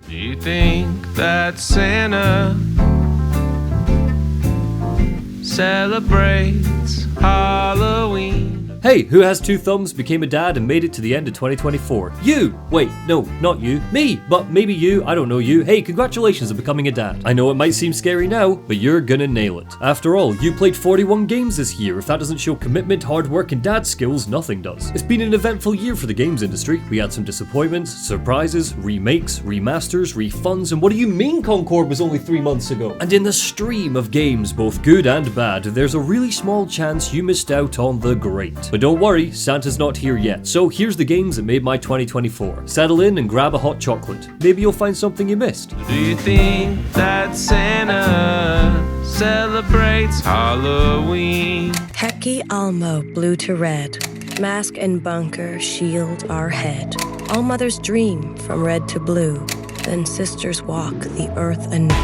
Do you think that Santa celebrates Halloween? Hey, who has 2 thumbs, became a dad, and made it to the end of 2024? You! Wait, no, not you. Me! But maybe you, I don't know you. Hey, congratulations on becoming a dad. I know it might seem scary now, but you're gonna nail it. After all, you played 41 games this year. If that doesn't show commitment, hard work, and dad skills, nothing does. It's been an eventful year for the games industry. We had some disappointments, surprises, remakes, remasters, refunds, and what do you mean Concord was only 3 months ago? And in the stream of games, both good and bad, there's a really small chance you missed out on the great. But don't worry, Santa's not here yet, so here's the games that made my 2024. Settle in and grab a hot chocolate. Maybe you'll find something you missed. Do you think that Santa celebrates Halloween? Hecky Almo, blue to red. Mask and bunker shield our head. All mothers dream from red to blue. Then sisters walk the earth anew.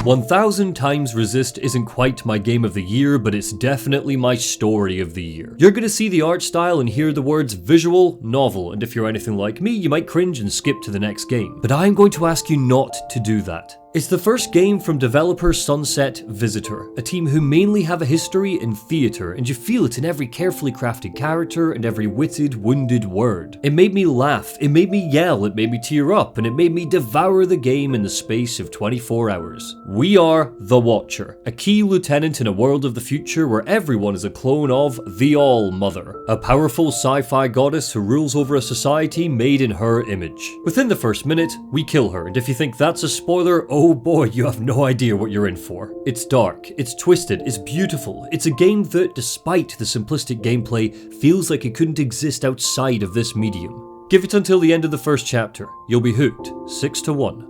1000 Times Resist isn't quite my game of the year, but it's definitely my story of the year. You're gonna see the art style and hear the words visual novel, and if you're anything like me, you might cringe and skip to the next game. But I'm going to ask you not to do that. It's the first game from developer Sunset Visitor, a team who mainly have a history in theatre, and you feel it in every carefully crafted character and every witted, wounded word. It made me laugh, it made me yell, it made me tear up, and it made me devour the game in the space of 24 hours. We are The Watcher, a key lieutenant in a world of the future where everyone is a clone of the All-Mother, a powerful sci-fi goddess who rules over a society made in her image. Within the first minute, we kill her, and if you think that's a spoiler, oh boy, you have no idea what you're in for. It's dark, it's twisted, it's beautiful. It's a game that, despite the simplistic gameplay, feels like it couldn't exist outside of this medium. Give it until the end of the first chapter. You'll be hooked, 6-1.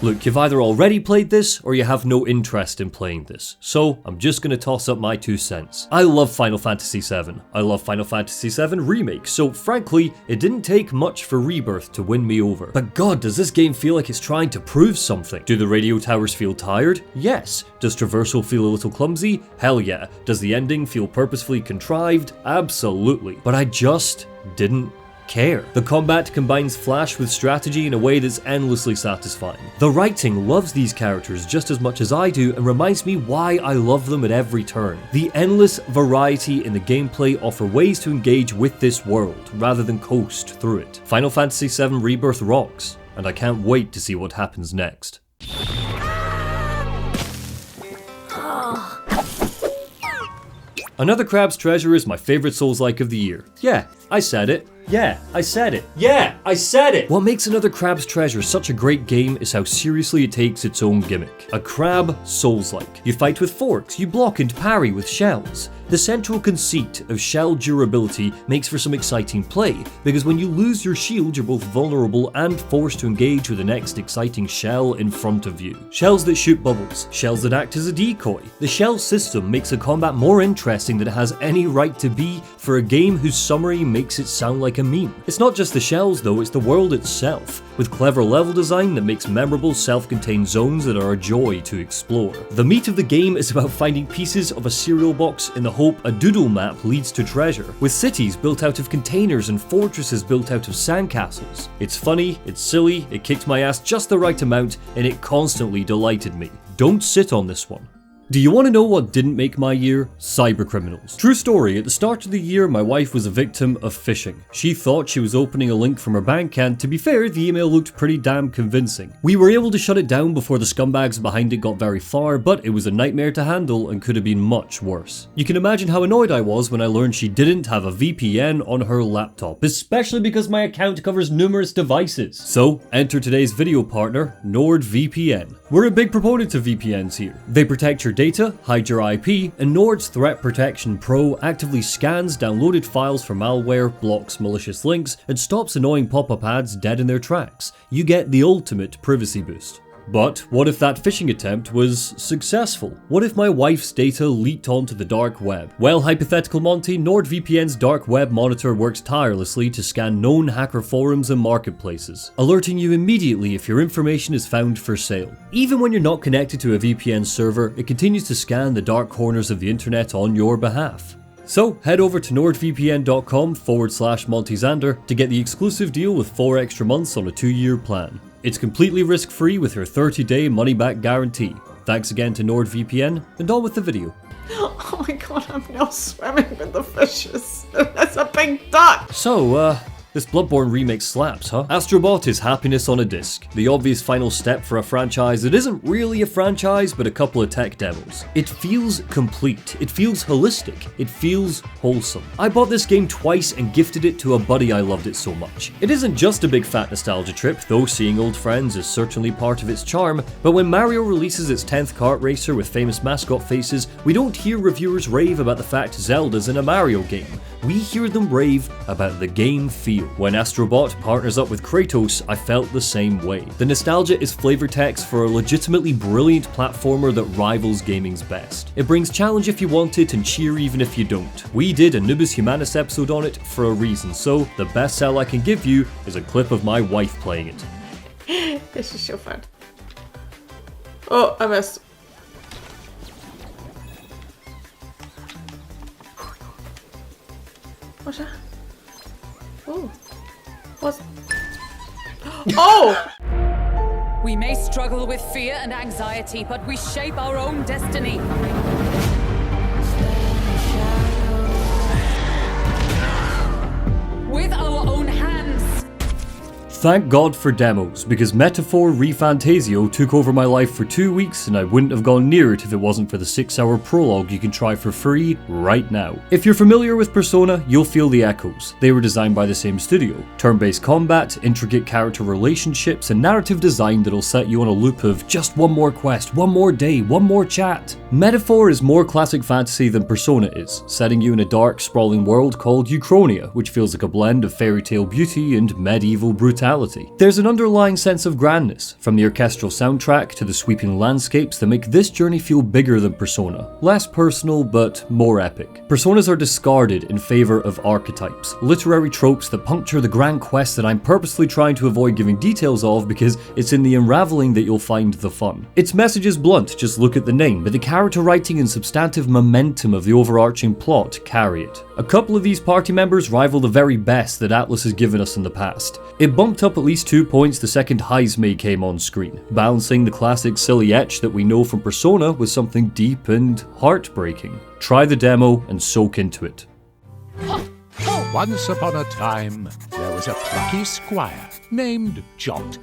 Look, you've either already played this, or you have no interest in playing this, so I'm just gonna toss up my 2 cents. I love Final Fantasy VII. I love Final Fantasy VII Remake, so frankly, it didn't take much for Rebirth to win me over. But god, does this game feel like it's trying to prove something? Do the radio towers feel tired? Yes. Does traversal feel a little clumsy? Hell yeah. Does the ending feel purposefully contrived? Absolutely. But I just didn't care. The combat combines flash with strategy in a way that's endlessly satisfying. The writing loves these characters just as much as I do and reminds me why I love them at every turn. The endless variety in the gameplay offer ways to engage with this world rather than coast through it. Final Fantasy VII Rebirth rocks, and I can't wait to see what happens next. Another Crab's Treasure is my favorite Souls-like of the year. Yeah, I said it. Yeah, I said it. Yeah, I said it! What makes Another Crab's Treasure such a great game is how seriously it takes its own gimmick. A crab Souls-like. You fight with forks, you block and parry with shells. The central conceit of shell durability makes for some exciting play, because when you lose your shield you're both vulnerable and forced to engage with the next exciting shell in front of you. Shells that shoot bubbles, shells that act as a decoy. The shell system makes the combat more interesting than it has any right to be for a game whose summary makes it sound like a meme. It's not just the shells though, it's the world itself, with clever level design that makes memorable self-contained zones that are a joy to explore. The meat of the game is about finding pieces of a cereal box in the hope a doodle map leads to treasure, with cities built out of containers and fortresses built out of sandcastles. It's funny, it's silly, it kicked my ass just the right amount, and it constantly delighted me. Don't sit on this one. Do you want to know what didn't make my year? Cybercriminals. True story, at the start of the year my wife was a victim of phishing. She thought she was opening a link from her bank and, to be fair, the email looked pretty damn convincing. We were able to shut it down before the scumbags behind it got very far, but it was a nightmare to handle and could have been much worse. You can imagine how annoyed I was when I learned she didn't have a VPN on her laptop, especially because my account covers numerous devices. So, enter today's video partner, NordVPN. We're a big proponent of VPNs here. They protect your data, hide your IP, and Nord's Threat Protection Pro actively scans downloaded files for malware, blocks malicious links, and stops annoying pop-up ads dead in their tracks. You get the ultimate privacy boost. But what if that phishing attempt was successful? What if my wife's data leaked onto the dark web? Well, hypothetical Monty, NordVPN's dark web monitor works tirelessly to scan known hacker forums and marketplaces, alerting you immediately if your information is found for sale. Even when you're not connected to a VPN server, it continues to scan the dark corners of the internet on your behalf. So head over to nordvpn.com/Monty Zander to get the exclusive deal with 4 extra months on a 2-year plan. It's completely risk-free with your 30-day money-back guarantee. Thanks again to NordVPN, and on with the video. Oh my god, I'm now swimming with the fishes. There's a big duck! So, this Bloodborne remake slaps, huh? Astrobot is happiness on a disc, the obvious final step for a franchise that isn't really a franchise but a couple of tech demos. It feels complete, it feels holistic, it feels wholesome. I bought this game twice and gifted it to a buddy I loved it so much. It isn't just a big fat nostalgia trip, though seeing old friends is certainly part of its charm, but when Mario releases its 10th kart racer with famous mascot faces, we don't hear reviewers rave about the fact Zelda's in a Mario game. We hear them rave about the game feel. When Astrobot partners up with Kratos, I felt the same way. The nostalgia is flavor text for a legitimately brilliant platformer that rivals gaming's best. It brings challenge if you want it and cheer even if you don't. We did a NOOBUS HUMANUS episode on it for a reason, so the best sell I can give you is a clip of my wife playing it. This is so fun. Oh, I missed. What's that? Oh. What's... Oh! We may struggle with fear and anxiety, but we shape our own destiny. With our own hands. Thank God for demos, because Metaphor ReFantasio took over my life for 2 weeks and I wouldn't have gone near it if it wasn't for the 6-hour prologue you can try for free right now. If you're familiar with Persona, you'll feel the echoes. They were designed by the same studio. Turn-based combat, intricate character relationships, and narrative design that'll set you on a loop of just one more quest, one more day, one more chat. Metaphor is more classic fantasy than Persona is, setting you in a dark, sprawling world called Uchronia, which feels like a blend of fairy tale beauty and medieval brutality. There's an underlying sense of grandness, from the orchestral soundtrack to the sweeping landscapes that make this journey feel bigger than Persona. Less personal, but more epic. Personas are discarded in favor of archetypes, literary tropes that puncture the grand quest that I'm purposely trying to avoid giving details of because it's in the unraveling that you'll find the fun. Its message is blunt, just look at the name, but the character writing and substantive momentum of the overarching plot carry it. A couple of these party members rival the very best that Atlus has given us in the past. It bumped up at least 2 points the second Heismay came on screen, balancing the classic silly etch that we know from Persona with something deep and heartbreaking. Try the demo and soak into it. Once upon a time, there was a plucky squire named Jot.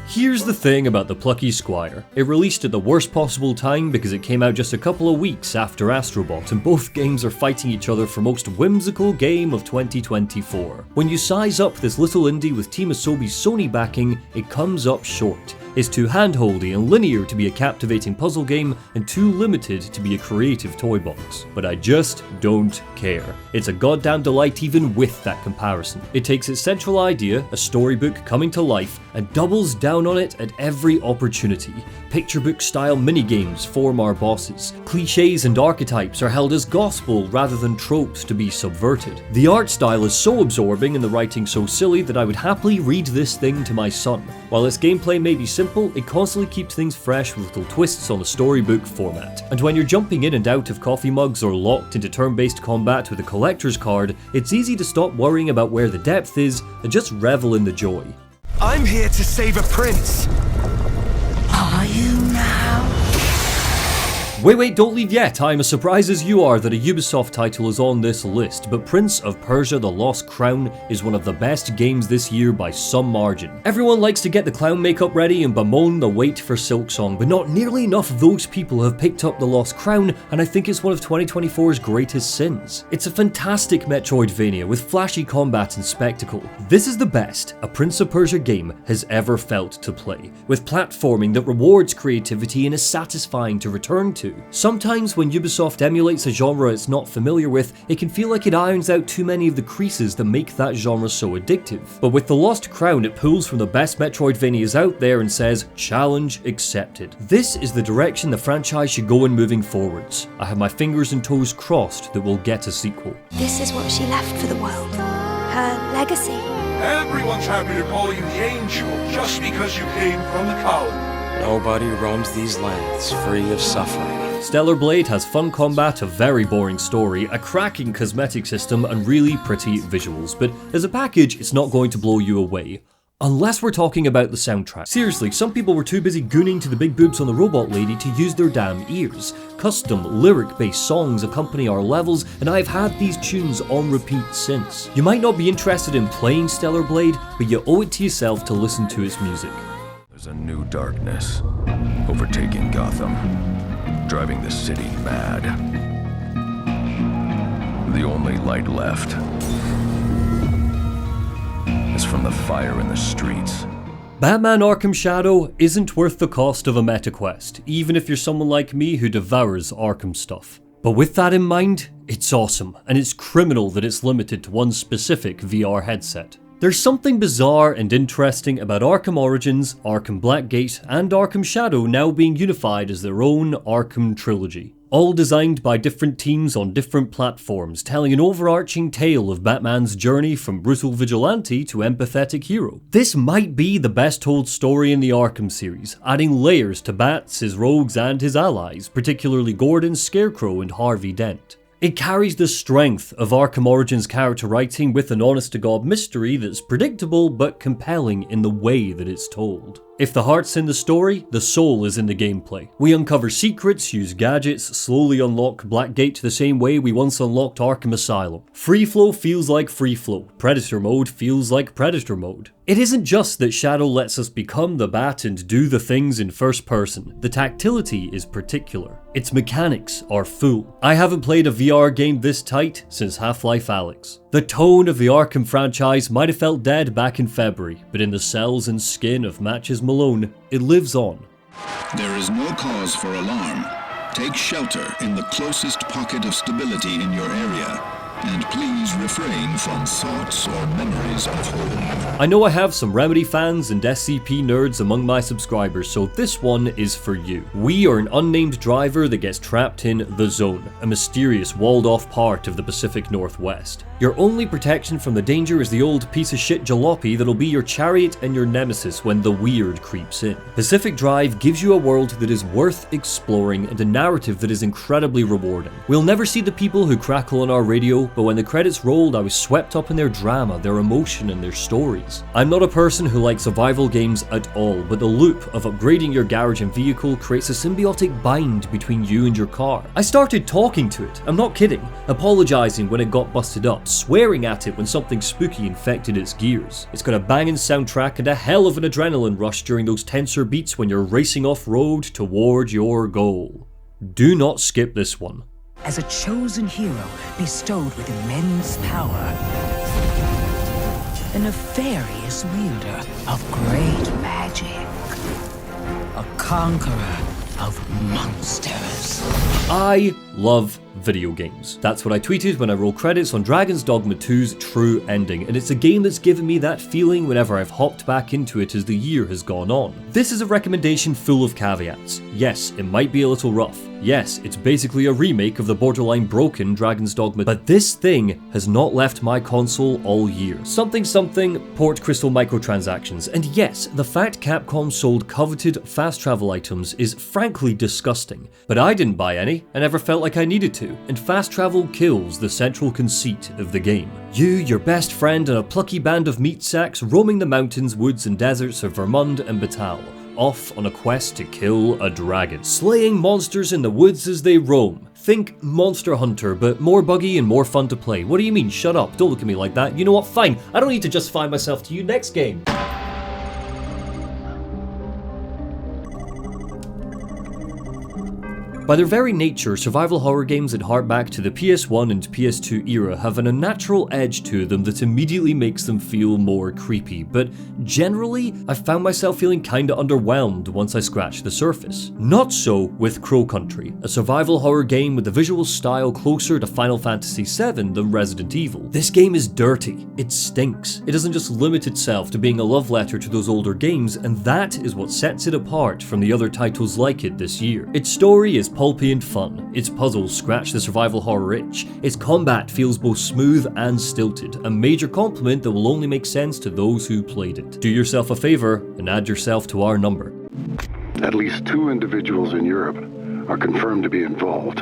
Here's the thing about the plucky squire. It released at the worst possible time because it came out just a couple of weeks after Astrobot, and both games are fighting each other for most whimsical game of 2024. When you size up this little indie with Team Asobi's Sony backing, it comes up short. It's too handholdy and linear to be a captivating puzzle game, and too limited to be a creative toy box. But I just don't care. It's a goddamn delight even with that comparison. It takes its central idea, a storybook coming to life, and doubles down on it at every opportunity. Picture book style minigames form our bosses. Clichés and archetypes are held as gospel rather than tropes to be subverted. The art style is so absorbing and the writing so silly that I would happily read this thing to my son. While its gameplay may be simple, it constantly keeps things fresh with little twists on the storybook format. And when you're jumping in and out of coffee mugs or locked into turn-based combat with a collector's card, it's easy to stop worrying about where the depth is and just revel in the joy. I'm here to save a prince. Are you now? Wait, don't leave yet. I'm as surprised as you are that a Ubisoft title is on this list, but Prince of Persia: The Lost Crown is one of the best games this year by some margin. Everyone likes to get the clown makeup ready and bemoan the wait for Silksong, but not nearly enough of those people have picked up The Lost Crown, and I think it's one of 2024's greatest sins. It's a fantastic Metroidvania with flashy combat and spectacle. This is the best a Prince of Persia game has ever felt to play, with platforming that rewards creativity and is satisfying to return to. do. Sometimes when Ubisoft emulates a genre it's not familiar with, it can feel like it irons out too many of the creases that make that genre so addictive. But with The Lost Crown, it pulls from the best Metroidvanias out there and says, challenge accepted. This is the direction the franchise should go in moving forwards. I have my fingers and toes crossed that we'll get a sequel. This is what she left for the world. Her legacy. Everyone's happy to call you the Angel just because you came from the Cowl. Nobody roams these lands free of suffering. Stellar Blade has fun combat, a very boring story, a cracking cosmetic system, and really pretty visuals, but as a package, it's not going to blow you away. Unless we're talking about the soundtrack. Seriously, some people were too busy gooning to the big boobs on the robot lady to use their damn ears. Custom, lyric-based songs accompany our levels, and I've had these tunes on repeat since. You might not be interested in playing Stellar Blade, but you owe it to yourself to listen to its music. There's a new darkness overtaking Gotham, driving the city mad. The only light left is from the fire in the streets. Batman Arkham Shadow isn't worth the cost of a meta quest, even if you're someone like me who devours Arkham stuff. But with that in mind, it's awesome, and it's criminal that it's limited to one specific VR headset. There's something bizarre and interesting about Arkham Origins, Arkham Blackgate, and Arkham Shadow now being unified as their own Arkham trilogy. All designed by different teams on different platforms, telling an overarching tale of Batman's journey from brutal vigilante to empathetic hero. This might be the best told story in the Arkham series, adding layers to Bats, his rogues, and his allies, particularly Gordon, Scarecrow, and Harvey Dent. It carries the strength of Arkham Origins character writing with an honest-to-God mystery that's predictable but compelling in the way that it's told. If the heart's in the story, the soul is in the gameplay. We uncover secrets, use gadgets, slowly unlock Blackgate the same way we once unlocked Arkham Asylum. Free flow feels like free flow. Predator mode feels like Predator mode. It isn't just that Shadow lets us become the Bat and do the things in first person. The tactility is particular. Its mechanics are full. I haven't played a VR game this tight since Half-Life Alyx. The tone of the Arkham franchise might have felt dead back in February, but in the cells and skin of Matches Malone, it lives on. There is no cause for alarm. Take shelter in the closest pocket of stability in your area, and please refrain from thoughts or memories of home. I know I have some Remedy fans and SCP nerds among my subscribers, so this one is for you. We are an unnamed driver that gets trapped in The Zone, a mysterious walled-off part of the Pacific Northwest. Your only protection from the danger is the old piece of shit jalopy that'll be your chariot and your nemesis when the weird creeps in. Pacific Drive gives you a world that is worth exploring and a narrative that is incredibly rewarding. We'll never see the people who crackle on our radio, but when the credits rolled, I was swept up in their drama, their emotion, and their stories. I'm not a person who likes survival games at all, but the loop of upgrading your garage and vehicle creates a symbiotic bind between you and your car. I started talking to it, I'm not kidding, apologizing when it got busted up, swearing at it when something spooky infected its gears. It's got a banging soundtrack and a hell of an adrenaline rush during those tenser beats when you're racing off-road toward your goal. Do not skip this one. As a chosen hero bestowed with immense power, the nefarious wielder of great magic, a conqueror of monsters. I love video games. That's what I tweeted when I rolled credits on Dragon's Dogma 2's true ending, and it's a game that's given me that feeling whenever I've hopped back into it as the year has gone on. This is a recommendation full of caveats. Yes, it might be a little rough. Yes, it's basically a remake of the borderline broken Dragon's Dogma, but this thing has not left my console all year. Something port crystal microtransactions, and yes, the fact Capcom sold coveted fast travel items is frankly disgusting, but I didn't buy any, I never felt like I needed to, and fast travel kills the central conceit of the game. You, your best friend, and a plucky band of meat sacks roaming the mountains, woods, and deserts of Vermund and Batal, off on a quest to kill a dragon, slaying monsters in the woods as they roam. Think Monster Hunter, but more buggy and more fun to play. What do you mean? Shut up, don't look at me like that. You know what, fine, I don't need to justify myself to you. Next game. By their very nature, survival horror games that hark back to the PS1 and PS2 era have an unnatural edge to them that immediately makes them feel more creepy, but generally, I found myself feeling kinda underwhelmed once I scratched the surface. Not so with Crow Country, a survival horror game with a visual style closer to Final Fantasy VII than Resident Evil. This game is dirty, it stinks. It doesn't just limit itself to being a love letter to those older games, and that is what sets it apart from the other titles like it this year. Its story is pulpy and fun, its puzzles scratch the survival horror itch, its combat feels both smooth and stilted, a major compliment that will only make sense to those who played it. Do yourself a favor and add yourself to our number. At least 2 individuals in Europe are confirmed to be involved,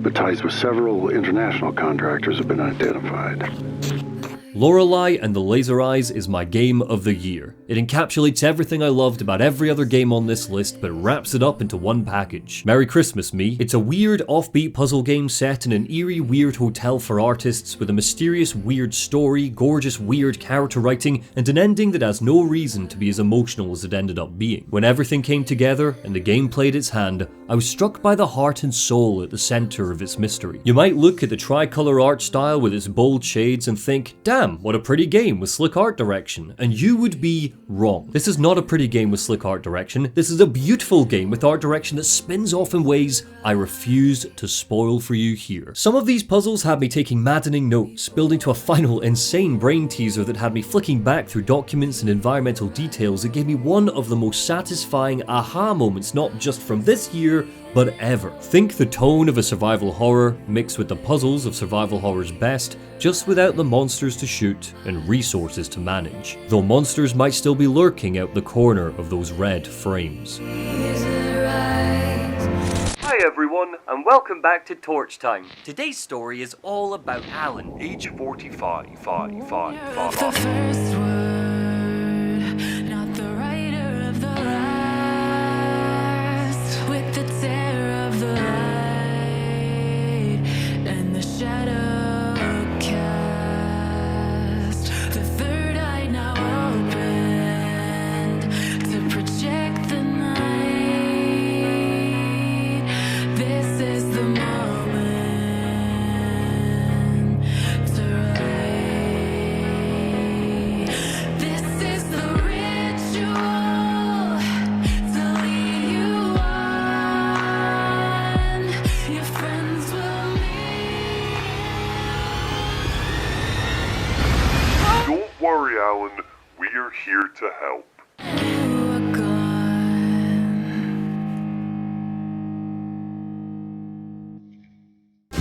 but ties with several international contractors have been identified. Lorelei and the Laser Eyes is my game of the year. It encapsulates everything I loved about every other game on this list, but wraps it up into one package. Merry Christmas, me. It's a weird, offbeat puzzle game set in an eerie, weird hotel for artists with a mysterious, weird story, gorgeous, weird character writing, and an ending that has no reason to be as emotional as it ended up being. When everything came together and the game played its hand, I was struck by the heart and soul at the center of its mystery. You might look at the tricolor art style with its bold shades and think, damn, what a pretty game with slick art direction, and you would be wrong. This is not a pretty game with slick art direction, this is a beautiful game with art direction that spins off in ways I refuse to spoil for you here. Some of these puzzles had me taking maddening notes, building to a final insane brain teaser that had me flicking back through documents and environmental details that gave me one of the most satisfying aha moments not just from this year, but ever. Think the tone of a survival horror mixed with the puzzles of survival horror's best, just without the monsters to shoot and resources to manage. Though monsters might still be lurking out the corner of those red frames. Hi everyone, and welcome back to Torch Time. Today's story is all about Alan, age 45. worry, Alan. We're here to help.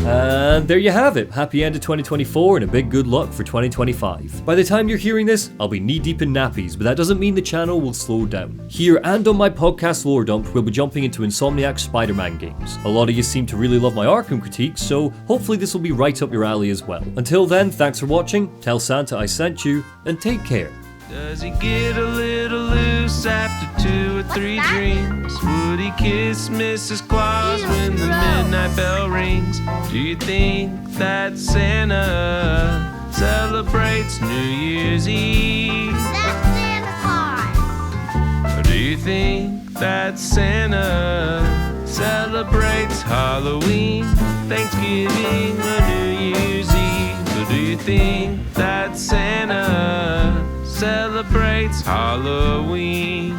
And there you have it. Happy end of 2024 and a big good luck for 2025. By the time you're hearing this, I'll be knee deep in nappies, but that doesn't mean the channel will slow down. Here and on my podcast Lore Dump, we'll be jumping into Insomniac's Spider-Man games. A lot of you seem to really love my Arkham critiques, so hopefully this will be right up your alley as well. Until then, thanks for watching, tell Santa I sent you, and take care. Does he get a little loose after 2 or 3 dreams? Would he kiss Mrs. Claus when the midnight bell rings? Do you think that Santa celebrates New Year's Eve? That's Santa Claus. Or do you think that Santa celebrates Halloween, Thanksgiving, or New Year's Eve? Or do you think that Santa celebrates Halloween?